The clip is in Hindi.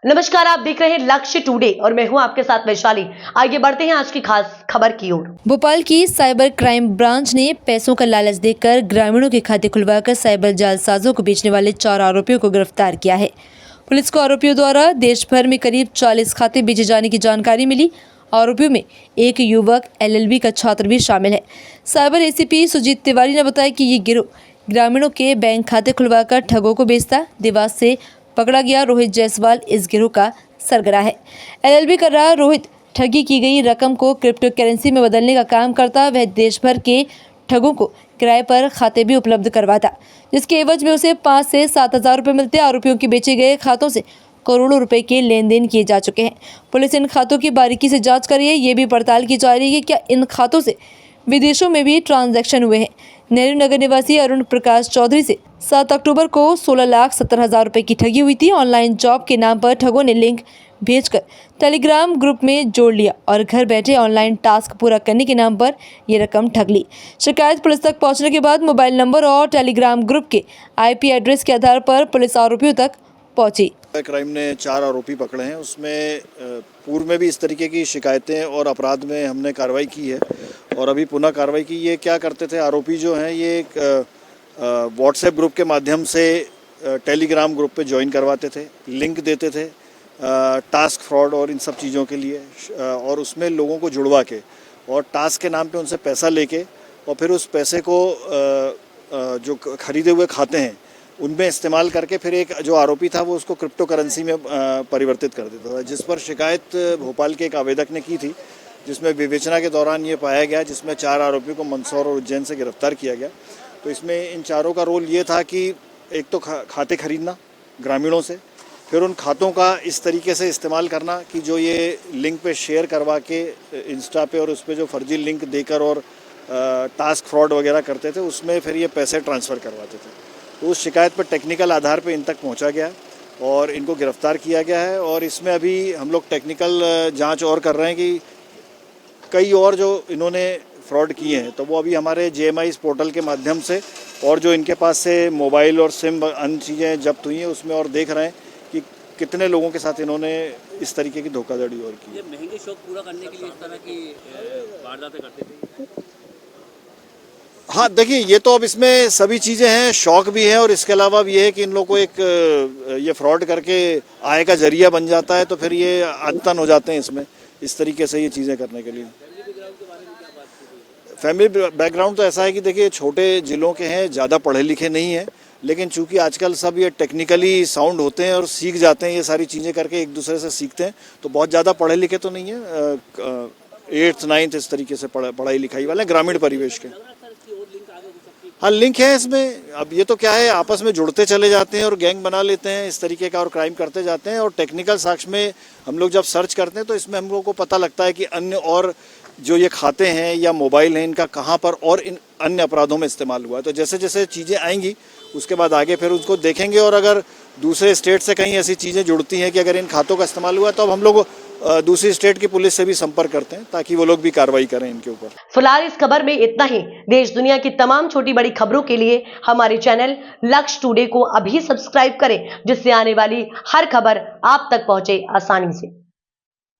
नमस्कार, आप देख रहे हैं लक्ष्य टुडे और मैं हूं आपके साथ वैशाली। आगे बढ़ते हैं आज की खास खबर की ओर। भोपाल की साइबर क्राइम ब्रांच ने पैसों का लालच देकर ग्रामीणों के खाते खुलवाकर साइबर जालसाजों को बेचने वाले 4 आरोपियों को गिरफ्तार किया है। पुलिस को आरोपियों द्वारा देश भर में करीब 40 खाते बेचे जाने की जानकारी मिली। आरोपियों में एक युवक LLB का छात्र भी शामिल है। साइबर ACP सुजीत तिवारी ने बताया कि ये गिरोह ग्रामीणों के बैंक खाते खुलवाकर ठगों को बेचता। देवास से पकड़ा गया रोहित जायसवाल इस गिरोह का सरगना है। LLB कर रहा रोहित ठगी की गई रकम को क्रिप्टो करेंसी में बदलने का काम करता। वह देश भर के ठगों को किराए पर खाते भी उपलब्ध करवाता, जिसके एवज में उसे 5 से 7 हज़ार रुपये मिलते। आरोपियों के बेचे गए खातों से करोड़ों रुपए के लेन देन किए जा चुके हैं। पुलिस इन खातों की बारीकी से जांच कर रही है। ये भी पड़ताल की जा रही है कि क्या इन खातों से विदेशों में भी ट्रांजैक्शन हुए हैं। नेहरू नगर निवासी अरुण प्रकाश चौधरी से 7 अक्टूबर को 16,70,000 रुपए की ठगी हुई थी। ऑनलाइन जॉब के नाम पर ठगों ने लिंक भेजकर टेलीग्राम ग्रुप में जोड़ लिया और घर बैठे ऑनलाइन टास्क पूरा करने के नाम पर ये रकम ठग ली। शिकायत पुलिस तक पहुंचने के बाद मोबाइल नंबर और टेलीग्राम ग्रुप के IP एड्रेस के आधार पर पुलिस आरोपियों तक पहुंची। क्राइम ने 4 आरोपी पकड़े हैं। उसमें पूर्व में भी इस तरीके की शिकायतें और अपराध में हमने कार्रवाई की है और अभी पुनः कार्रवाई की। ये क्या करते थे आरोपी जो हैं, ये एक व्हाट्सएप ग्रुप के माध्यम से टेलीग्राम ग्रुप पे ज्वाइन करवाते थे, लिंक देते थे टास्क फ्रॉड और इन सब चीज़ों के लिए, और उसमें लोगों को जुड़वा के और टास्क के नाम पे उनसे पैसा लेके और फिर उस पैसे को जो खरीदे हुए खाते हैं उनमें इस्तेमाल करके फिर एक जो आरोपी था वो उसको क्रिप्टो करेंसी में परिवर्तित कर देता था, जिस पर शिकायत भोपाल के एक आवेदक ने की थी, जिसमें विवेचना के दौरान ये पाया गया, जिसमें 4 आरोपियों को मंदसौर और उज्जैन से गिरफ्तार किया गया। तो इसमें इन चारों का रोल ये था कि एक तो खाते खरीदना ग्रामीणों से, फिर उन खातों का इस तरीके से इस्तेमाल करना कि जो ये लिंक पे शेयर करवा के इंस्टा पे और उस पर जो फर्जी लिंक देकर और टास्क फ्रॉड वगैरह करते थे, उसमें फिर ये पैसे ट्रांसफ़र करवाते थे। तो उस शिकायत पर टेक्निकल आधार पे इन तक पहुंचा गया और इनको गिरफ्तार किया गया है। और इसमें अभी हम लोग टेक्निकल जांच और कर रहे हैं कि कई और जो इन्होंने फ्रॉड किए हैं तो वो अभी हमारे JMI पोर्टल के माध्यम से और जो इनके पास से मोबाइल और सिम अन्य चीज़ें जब्त हुई हैं उसमें और देख रहे हैं कि कितने लोगों के साथ इन्होंने इस तरीके की धोखाधड़ी और की। ये महंगे शौक पूरा करने के लिए इस तरह की वारदातें करते थे। हाँ, देखिए ये तो अब इसमें सभी चीज़ें हैं, शौक भी है और इसके अलावा भी है कि इन लोगों को एक ये फ्रॉड करके आय का जरिया बन जाता है, तो फिर ये आदतन हो जाते हैं इसमें इस तरीके से ये चीज़ें करने के लिए। फैमिली बैकग्राउंड तो ऐसा है कि देखिए छोटे ज़िलों के हैं, ज़्यादा पढ़े लिखे नहीं हैं, लेकिन चूंकि आजकल सब ये टेक्निकली साउंड होते हैं और सीख जाते हैं, ये सारी चीज़ें करके एक दूसरे से सीखते हैं, तो बहुत ज़्यादा पढ़े लिखे तो नहीं है, 8th 9th इस तरीके से पढ़ाई लिखाई वाले ग्रामीण परिवेश के। हाँ, लिंक है इसमें। अब ये तो क्या है, आपस में जुड़ते चले जाते हैं और गैंग बना लेते हैं इस तरीके का और क्राइम करते जाते हैं। और टेक्निकल साक्ष्य में हम लोग जब सर्च करते हैं तो इसमें हम लोगों को पता लगता है कि अन्य और जो ये खाते हैं या मोबाइल हैं इनका कहाँ पर और इन अन्य अपराधों में इस्तेमाल हुआ है। तो जैसे जैसे चीज़ें आएंगी उसके बाद आगे फिर उसको देखेंगे, और अगर दूसरे स्टेट से कहीं ऐसी चीज़ें जुड़ती हैं कि अगर इन खातों का इस्तेमाल हुआ तो अब हम लोग दूसरी स्टेट की पुलिस से भी संपर्क करते हैं ताकि वो लोग भी कार्रवाई करें इनके ऊपर। फिलहाल इस खबर में इतना ही। देश दुनिया की तमाम छोटी बड़ी खबरों के लिए हमारे चैनल लक्ष्य टुडे को अभी सब्सक्राइब करें, जिससे आने वाली हर खबर आप तक पहुंचे आसानी से।